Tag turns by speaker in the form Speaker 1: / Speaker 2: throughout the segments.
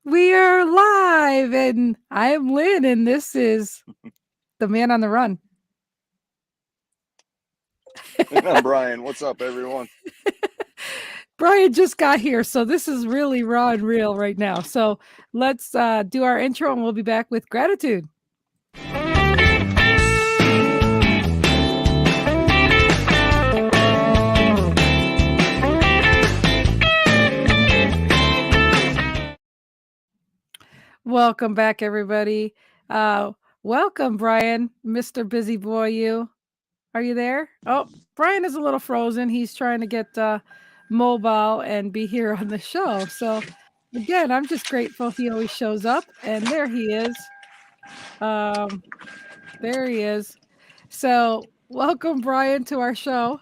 Speaker 1: We are live, and I am Lynn, and this is the man on the run.
Speaker 2: And I'm Brian. What's up, everyone?
Speaker 1: Brian just got here, so this is really raw and real right now. So let's do our intro, and we'll be back with gratitude. Welcome back, everybody. Uh, welcome, Brian, Mr. Busy Boy. Are you there? Oh, Brian is a little frozen. He's trying to get mobile and be here on the show. So, again, I'm just grateful he always shows up. And there he is. Um, there he is. So, welcome, Brian, to our show.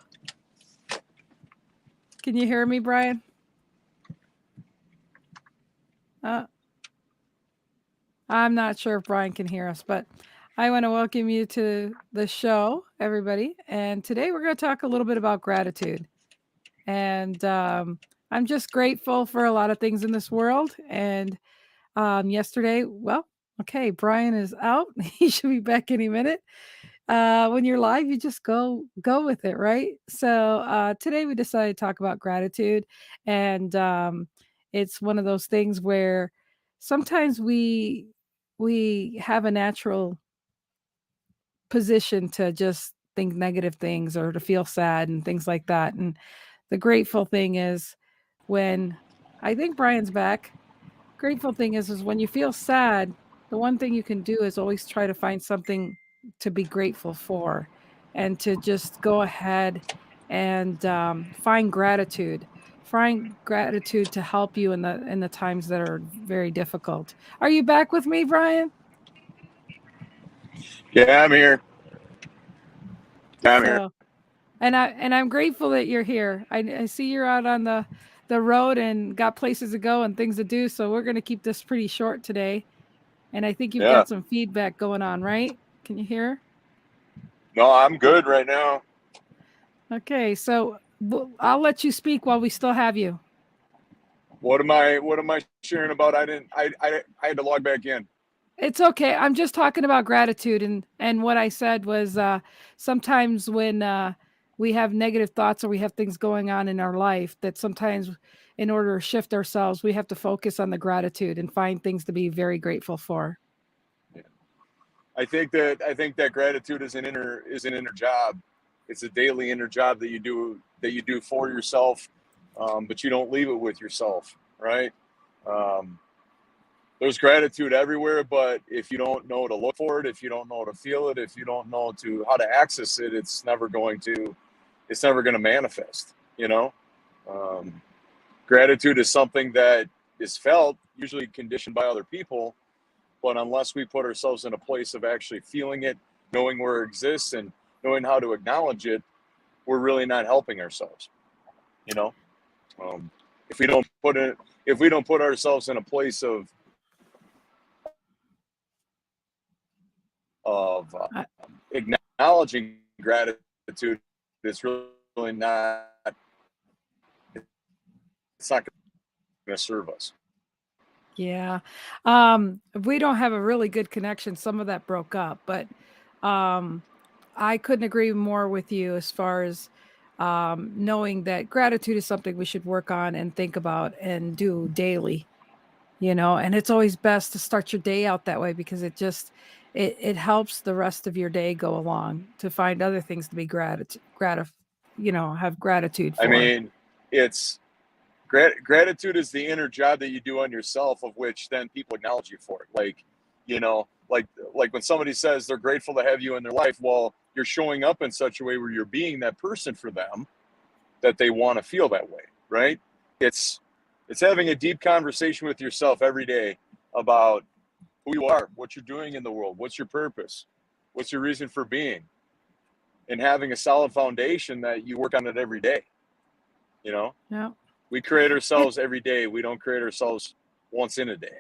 Speaker 1: Can you hear me, Brian? Uh, I'm not sure if Brian can hear us, but I want to welcome you to the show, everybody. And today we're going to talk a little bit about gratitude. And I'm just grateful for a lot of things in this world. And yesterday, well, okay, Brian is out. He should be back any minute. When you're live, you just go with it, right? So today we decided to talk about gratitude, and it's one of those things where sometimes we have a natural position to just think negative things or to feel sad and things like that. And the grateful thing is when I think Brian's back. Grateful thing is when you feel sad, the one thing you can do is always try to find something to be grateful for, and to just go ahead and find gratitude. Find gratitude to help you in the times that are very difficult. Are you back with me, Brian?
Speaker 2: Yeah, I'm here. Yeah, I'm here.
Speaker 1: So, and I'm grateful that you're here. I see you're out on the road and got places to go and things to do. So we're going to keep this pretty short today. And I think you've
Speaker 2: Yeah.
Speaker 1: got some feedback going on, right? Can you hear?
Speaker 2: No, I'm good right now.
Speaker 1: Okay, so I'll let you speak while we still have you.
Speaker 2: What am I sharing about? I had to log back in.
Speaker 1: It's okay. I'm just talking about gratitude, and what I said was sometimes when we have negative thoughts or we have things going on in our life, that sometimes in order to shift ourselves, we have to focus on the gratitude and find things to be very grateful for.
Speaker 2: Yeah. I think that gratitude is an inner job. It's a daily inner job that you do for yourself, but you don't leave it with yourself, right? Um, there's gratitude everywhere, but if you don't know to look for it, if you don't know to feel it, if you don't know to how to access it, it's never going to manifest. Um, Gratitude is something that is felt, usually conditioned by other people, but unless we put ourselves in a place of actually feeling it, knowing where it exists, and knowing how to acknowledge it, we're really not helping ourselves. You know, um, if we don't put it, if we don't put ourselves in a place of acknowledging gratitude, it's really not. It's not going to serve us.
Speaker 1: Yeah. We don't have a really good connection. Some of that broke up, but um, I couldn't agree more with you as far as knowing that gratitude is something we should work on and think about and do daily, and it's always best to start your day out that way because it helps the rest of your day go along to find other things to be have gratitude
Speaker 2: I
Speaker 1: for.
Speaker 2: mean, it's gratitude is the inner job that you do on yourself, of which then people acknowledge you for it. Like when somebody says they're grateful to have you in their life, well, you're showing up in such a way where you're being that person for them that they want to feel that way, right? It's it's having a deep conversation with yourself every day about who you are, what you're doing in the world, what's your purpose, what's your reason for being, and having a solid foundation that you work on it every day. You know,
Speaker 1: Yeah.
Speaker 2: we create
Speaker 1: And
Speaker 2: ourselves every day. We don't create ourselves once in a day.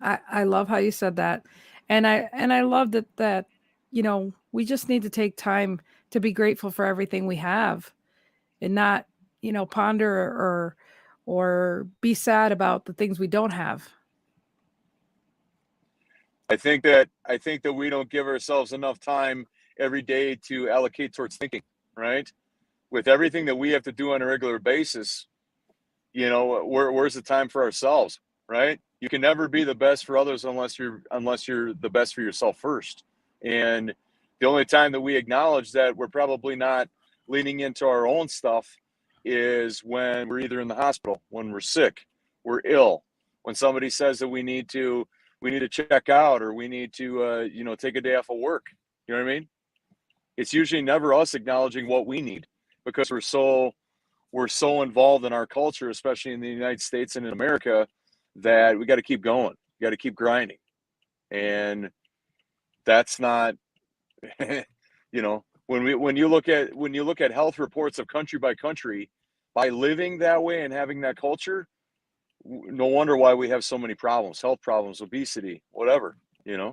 Speaker 1: I love how you said that. And I love that we just need to take time to be grateful for everything we have and not, ponder or be sad about the things we don't have.
Speaker 2: I think that we don't give ourselves enough time every day to allocate towards thinking, right? With everything that we have to do on a regular basis, where's the time for ourselves, right? You can never be the best for others unless you're the best for yourself first. And the only time that we acknowledge that we're probably not leaning into our own stuff is when we're either in the hospital, when we're sick, we're ill, when somebody says that we need to check out, or we need to take a day off of work. You know what I mean? It's usually never us acknowledging what we need, because we're so involved in our culture, especially in the United States and in America, that we got to keep going. We got to keep grinding. And that's not, when you look at health reports of country by country, by living that way and having that culture, no wonder why we have so many problems, health problems, obesity, whatever,
Speaker 1: Yeah.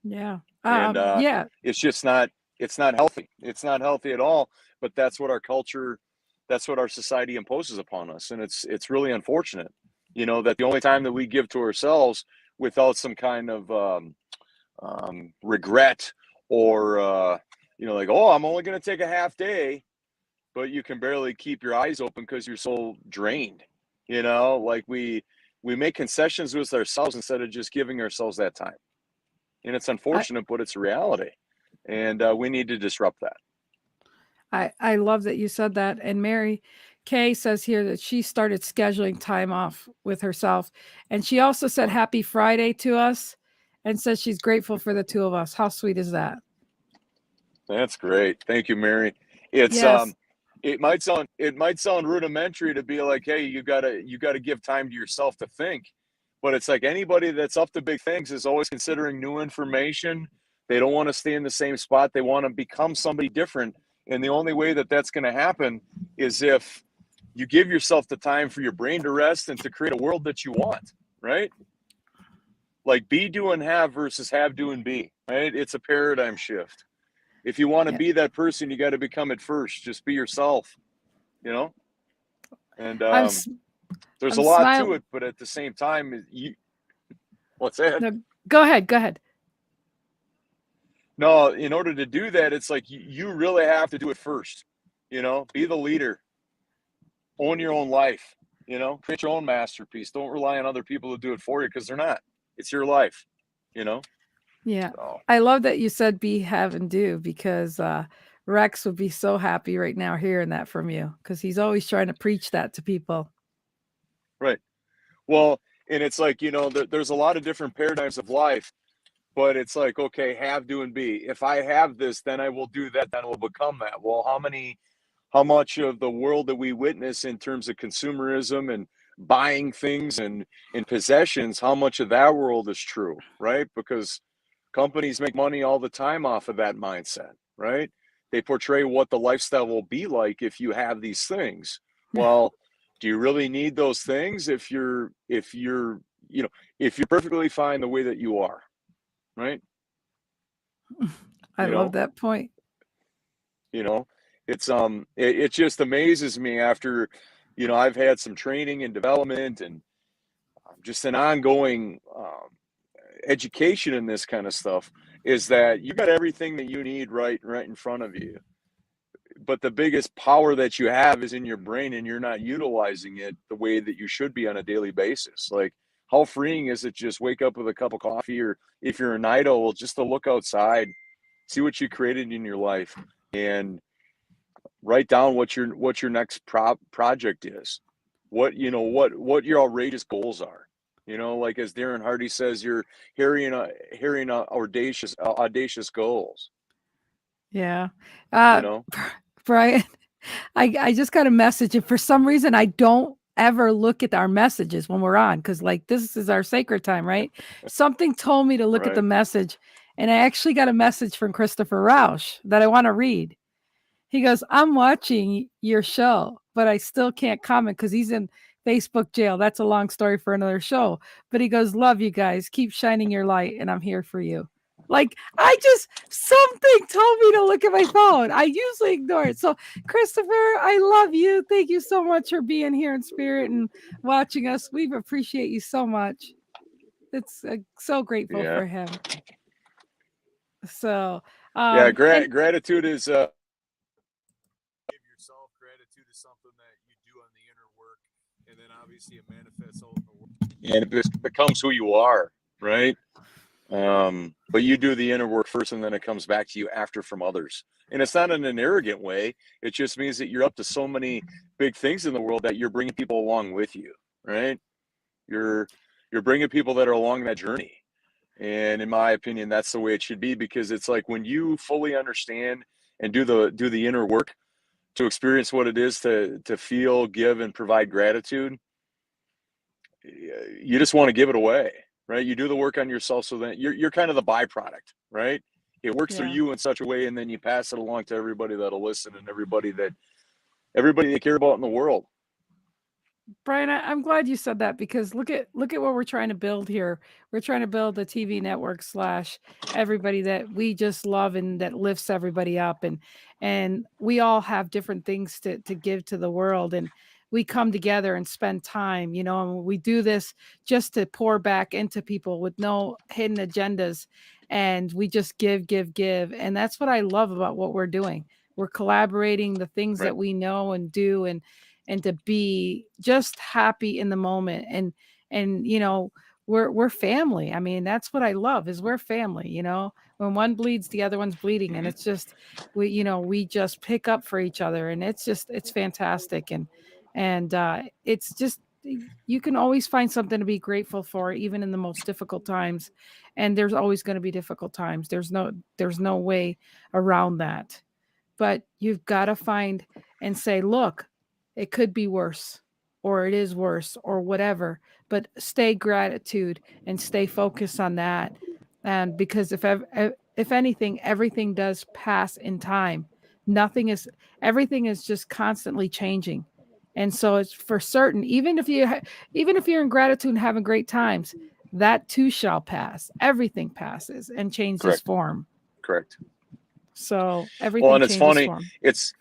Speaker 2: and
Speaker 1: Yeah.
Speaker 2: it's just not, it's not healthy. It's not healthy at all. But that's what our culture, that's what our society imposes upon us, and it's really unfortunate, that the only time that we give to ourselves without some kind of regret, or like, oh, I'm only going to take a half day, but you can barely keep your eyes open because you're so drained. Like we make concessions with ourselves instead of just giving ourselves that time. And it's
Speaker 1: I,
Speaker 2: unfortunate, but it's reality. And we need to disrupt that.
Speaker 1: I love that you said that. And Mary Kay says here that she started scheduling time off with herself. And she also said happy Friday to us and says she's grateful for the two of us. How sweet is that?
Speaker 2: That's great. Thank you, Mary. It's
Speaker 1: Yes.
Speaker 2: it might sound rudimentary to be like, hey, you gotta give time to yourself to think. But it's like anybody that's up to big things is always considering new information. They don't want to stay in the same spot. They want to become somebody different. And the only way that that's going to happen is if you give yourself the time for your brain to rest and to create a world that you want, right? Like be, do, and have versus have, do, and be, right? It's a paradigm shift. If you want to
Speaker 1: Yeah.
Speaker 2: be that person, you got to become it first. Just be yourself, you know? And
Speaker 1: I'm
Speaker 2: there's a
Speaker 1: I'm
Speaker 2: lot to
Speaker 1: smiling.
Speaker 2: it, but at the same time, what's that?
Speaker 1: No, go ahead. Go ahead.
Speaker 2: No, in order to do that, it's like you really have to do it first. Be the leader, own your own life, create your own masterpiece. Don't rely on other people to do it for you, because they're not. It's your life, you know?
Speaker 1: Yeah.
Speaker 2: So,
Speaker 1: I love that you said be, have, and do because Rex would be so happy right now hearing that from you because he's always trying to preach that to people.
Speaker 2: right. Well, and it's like, there's a lot of different paradigms of life, but it's like, okay, have, do, and be. If I have this, then I will do that, then I will become that. Well, how much of the world that we witness in terms of consumerism and buying things and possessions, how much of that world is true, right? Because companies make money all the time off of that mindset, right? They portray what the lifestyle will be like if you have these things. Well, do you really need those things if you're perfectly fine the way that you are, right?
Speaker 1: I
Speaker 2: You
Speaker 1: love
Speaker 2: know,
Speaker 1: that point.
Speaker 2: you know, it just amazes me after, I've had some training and development and just an ongoing education in this kind of stuff, is that you got everything that you need right in front of you. But the biggest power that you have is in your brain, and you're not utilizing it the way that you should be on a daily basis. Like, how freeing is it just wake up with a cup of coffee, or if you're a night owl, just to look outside, see what you created in your life, and write down what your next project is, what your outrageous goals are. Like as Darren Hardy says, you're hearing audacious goals.
Speaker 1: Yeah.
Speaker 2: You
Speaker 1: Uh,
Speaker 2: know,
Speaker 1: Brian, I just got a message, and for some reason, I don't ever look at our messages when we're on because, like, this is our sacred time, right? Something told me to look at the
Speaker 2: right?
Speaker 1: message, and I actually got a message from Christopher Rausch that I want to read. He goes, I'm watching your show, but I still can't comment because he's in Facebook jail. That's a long story for another show. But he goes, love you guys. Keep shining your light, and I'm here for you. Like something told me to look at my phone. I usually ignore it. So, Christopher, I love you. Thank you so much for being here in spirit and watching us. We appreciate you so much. It's so grateful
Speaker 2: Yeah.
Speaker 1: for him. So,
Speaker 2: Yeah.
Speaker 1: and
Speaker 2: Gratitude is, give yourself. Gratitude is something that you do on the inner work, and then obviously it manifests out in the world, and it becomes who you are, right? But you do the inner work first, and then it comes back to you after from others. And it's not in an arrogant way. It just means that you're up to so many big things in the world that you're bringing people along with you, right? You're you're bringing people that are along that journey. And in my opinion, that's the way it should be, because it's like when you fully understand and do the inner work to experience what it is to feel, give, and provide gratitude, you just want to give it away, right? You do the work on yourself, so that you're kind of the byproduct, right? It works through
Speaker 1: yeah.
Speaker 2: you in such a way, and then you pass it along to everybody that'll listen, and everybody they care about in the world.
Speaker 1: Brian, I'm glad you said that, because look at what we're trying to build here. We're trying to build a TV network slash everybody that we just love and that lifts everybody up, and we all have different things to give to the world, and we come together and spend time, and we do this just to pour back into people with no hidden agendas, and we just give, and that's what I love about what we're doing. We're collaborating the things
Speaker 2: Right.
Speaker 1: that we know and do, and to be just happy in the moment, and we're family. I mean, that's what I love, is we're family. When one bleeds, the other one's bleeding, and
Speaker 2: Mm-hmm.
Speaker 1: it's just we just pick up for each other, and it's fantastic, and it's just, you can always find something to be grateful for, even in the most difficult times, and there's always going to be difficult times. There's no way around that, but you've got to find and say, look, it could be worse, or it is worse, or whatever, but stay gratitude and stay focused on that. And because if anything, everything does pass in time. Nothing is Everything is just constantly changing. And so it's for certain, even if you're in gratitude and having great times, that too shall pass. Everything passes and changes
Speaker 2: Correct.
Speaker 1: form.
Speaker 2: Correct.
Speaker 1: So
Speaker 2: Well,
Speaker 1: everything
Speaker 2: and it's
Speaker 1: changes
Speaker 2: funny.
Speaker 1: form.
Speaker 2: It's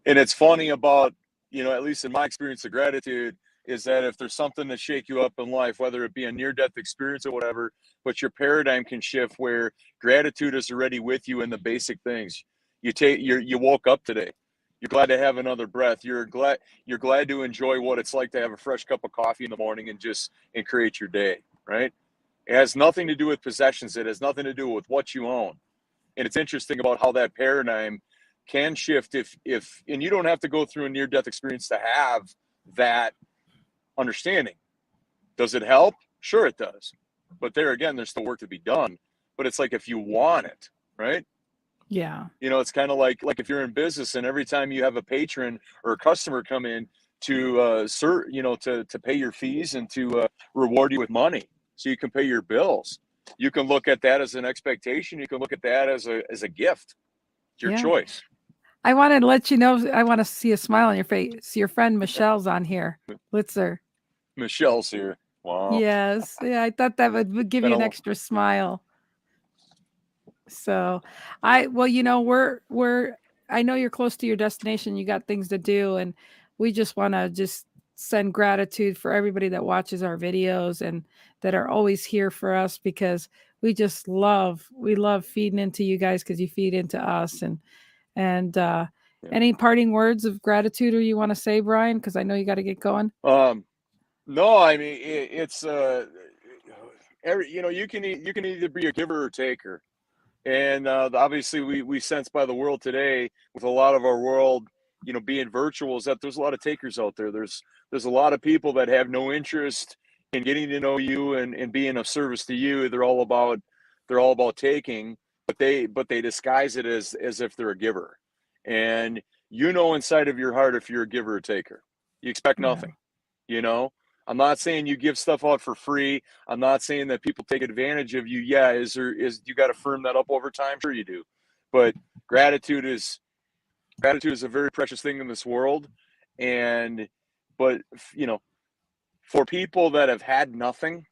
Speaker 2: and it's funny about, at least in my experience of gratitude, is that if there's something that shake you up in life, whether it be a near death experience or whatever, but your paradigm can shift where gratitude is already with you in the basic things. You woke up today. You're glad to have another breath. You're glad to enjoy what it's like to have a fresh cup of coffee in the morning and create your day, right? It has nothing to do with possessions. It has nothing to do with what you own. And it's interesting about how that paradigm can shift if and you don't have to go through a near death experience to have that understanding. Does it help? Sure it does. But there again, there's still work to be done. But it's like if you want it, right?
Speaker 1: Yeah.
Speaker 2: It's kind of like if you're in business and every time you have a patron or a customer come in to to pay your fees and to reward you with money so you can pay your bills. You can look at that as an expectation. You can look at that as a gift. It's your
Speaker 1: Yeah.
Speaker 2: choice.
Speaker 1: I wanted to let you know, I want to see a smile on your face. Your friend Michelle's on here. Litzer.
Speaker 2: Michelle's here. Wow.
Speaker 1: Yes. Yeah, I thought that would give
Speaker 2: Been
Speaker 1: you
Speaker 2: a
Speaker 1: an extra smile. So well, we're I know you're close to your destination. You got things to do, and we just want to just send gratitude for everybody that watches our videos and that are always here for us, because we love feeding into you guys, because you feed into us. And
Speaker 2: yeah.
Speaker 1: any parting words of gratitude or you want to say, Brian? Because I know you got to get going.
Speaker 2: No, I mean it's you can either be a giver or taker. And obviously, we sense by the world today, with a lot of our world, being virtual, is that there's a lot of takers out there. There's a lot of people that have no interest in getting to know you and being of service to you. They're all about taking, but they disguise it as if they're a giver. And inside of your heart if you're a giver or taker. You expect
Speaker 1: Yeah.
Speaker 2: nothing. You know, I'm not saying you give stuff out for free. I'm not saying that people take advantage of you. Yeah, is you got to firm that up over time? Sure you do. But gratitude is gratitude is a very precious thing in this world. And but for people that have had nothing,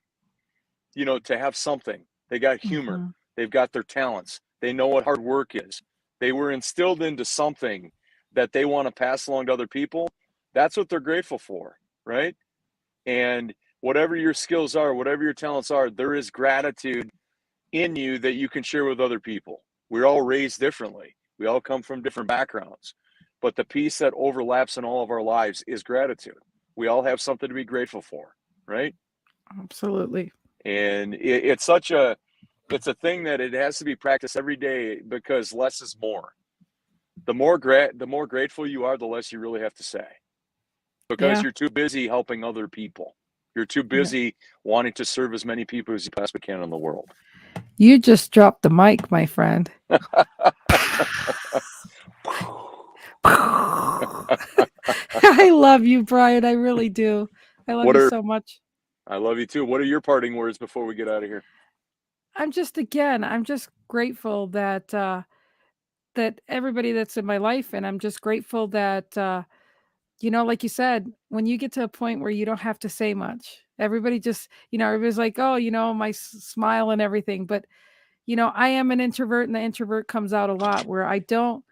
Speaker 2: to have something, they got humor.
Speaker 1: Hmm.
Speaker 2: They've got their talents. They know what hard work is. They were instilled into something that they want to pass along to other people. That's what they're grateful for, right? And whatever your skills are, whatever your talents are, there is gratitude in you that you can share with other people. We're all raised differently. We all come from different backgrounds. But the piece that overlaps in all of our lives is gratitude. We all have something to be grateful for, right?
Speaker 1: Absolutely.
Speaker 2: And it's a thing that it has to be practiced every day, because less is more. The more grateful you are, the less you really have to say, because
Speaker 1: Yeah.
Speaker 2: you're too busy helping other people. You're too
Speaker 1: Yeah.
Speaker 2: busy wanting to serve as many people as you possibly can in the world.
Speaker 1: You just dropped the mic, my friend. I love you, Brian. I really do. I love
Speaker 2: What
Speaker 1: you
Speaker 2: are
Speaker 1: so much.
Speaker 2: I love you too. What are your parting words before we get out of here?
Speaker 1: I'm just grateful that that everybody that's in my life, and I'm just grateful that like you said, when you get to a point where you don't have to say much, everybody just, everybody's like, oh, my smile and everything, but I am an introvert, and the introvert comes out a lot where I don't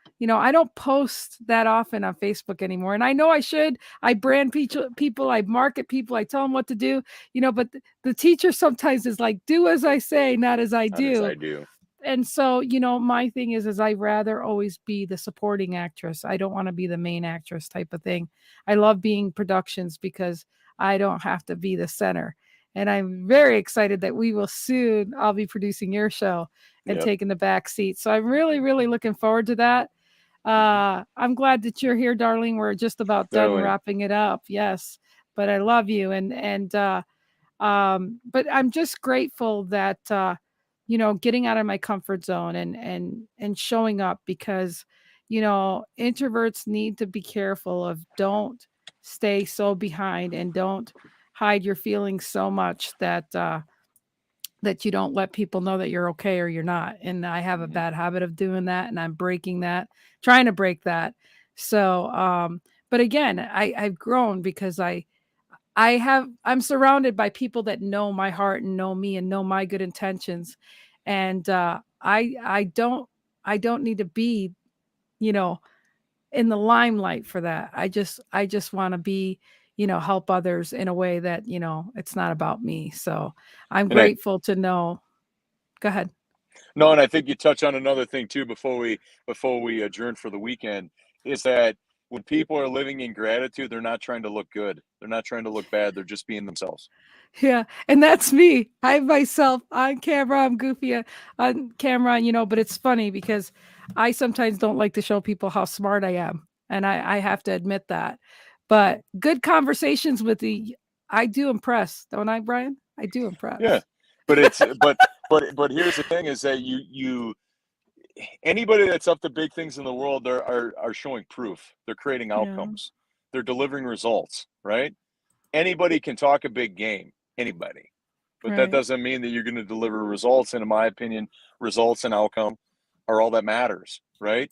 Speaker 1: post that often on Facebook anymore. And I know I should. I brand people, I market people, I tell them what to do, but the teacher sometimes is like, do as I say, not as I
Speaker 2: Not as
Speaker 1: do.
Speaker 2: I do.
Speaker 1: And so, my thing is I'd rather always be the supporting actress. I don't want to be the main actress type of thing. I love being productions because I don't have to be the center. And I'm very excited that I'll be producing your show and
Speaker 2: Yep.
Speaker 1: taking the back seat. So I'm really, really looking forward to that. I'm glad that you're here, darling. We're just about done
Speaker 2: Darling.
Speaker 1: wrapping it up. Yes. But I love you. But I'm just grateful that getting out of my comfort zone and showing up, because introverts need to be careful of, don't stay so behind, and don't hide your feelings so much that you don't let people know that you're okay or you're not. And I have a
Speaker 2: Mhm.
Speaker 1: bad habit of doing that, and I'm breaking that, trying to break that. So but again, I've grown because I'm surrounded by people that know my heart and know me and know my good intentions. And I don't need to be, you know, in the limelight for that. I just want to be, help others in a way that, it's not about me. So I'm
Speaker 2: And I
Speaker 1: grateful to know. Go ahead.
Speaker 2: No, and I think you touch on another thing too before we adjourn for the weekend, is that when people are living in gratitude, they're not trying to look good. They're not trying to look bad. They're just being themselves.
Speaker 1: Yeah, and that's me. I myself on camera, I'm goofy on camera, but it's funny because I sometimes don't like to show people how smart I am, and I have to admit that. But good conversations with I do impress, don't I, Brian? I do
Speaker 2: Yeah.
Speaker 1: impress.
Speaker 2: But it's but here's the thing, is that you anybody that's up to big things in the world, are showing proof. They're creating
Speaker 1: Yeah,
Speaker 2: outcomes. They're delivering results, right? Anybody can talk a big game. Anybody. But that
Speaker 1: right.
Speaker 2: doesn't mean that you're going to deliver results. And in my opinion, results and outcome are all that matters, right?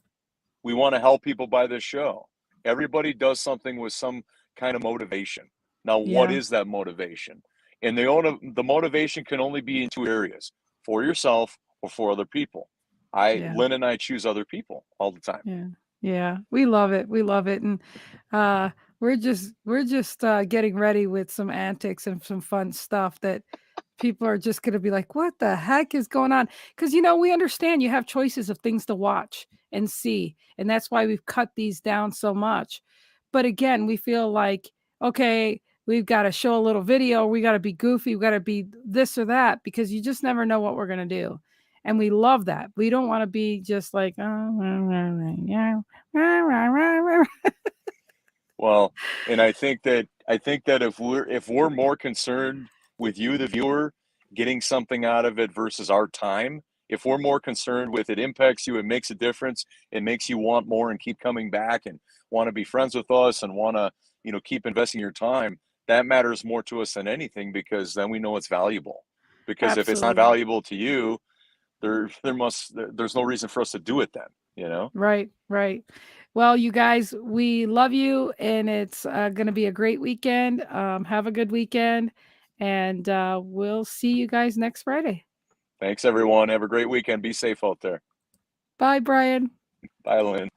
Speaker 2: We want to help people by this show. Everybody does something with some kind of motivation. Now, what
Speaker 1: Yeah,
Speaker 2: is that motivation? And the motivation can only be in two areas: for yourself or for other people.
Speaker 1: yeah.
Speaker 2: Lynn and I choose other people all the time.
Speaker 1: Yeah. Yeah. We love it. We love it. And uh we're just getting ready with some antics and some fun stuff that people are just going to be like, "What the heck is going on?" Cuz we understand you have choices of things to watch and see, and that's why we've cut these down so much. But again, we feel like, okay, we've got to show a little video, we got to be goofy, we got to be this or that, because you just never know what we're going to do. And we love that. We don't want to be just like, oh, yeah.
Speaker 2: Well, and I think that if we're more concerned with you, the viewer, getting something out of it versus our time, if we're more concerned with it impacts you, it makes a difference, it makes you want more and keep coming back and want to be friends with us and want to, keep investing your time, that matters more to us than anything, because then we know it's valuable. Because if it's not
Speaker 1: Absolutely.
Speaker 2: valuable to you, there's no reason for us to do it then, you know?
Speaker 1: Right, right. Well, you guys, we love you, and it's going to be a great weekend. Have a good weekend, and we'll see you guys next Friday.
Speaker 2: Thanks, everyone. Have a great weekend. Be safe out there.
Speaker 1: Bye, Brian.
Speaker 2: Bye, Lynn.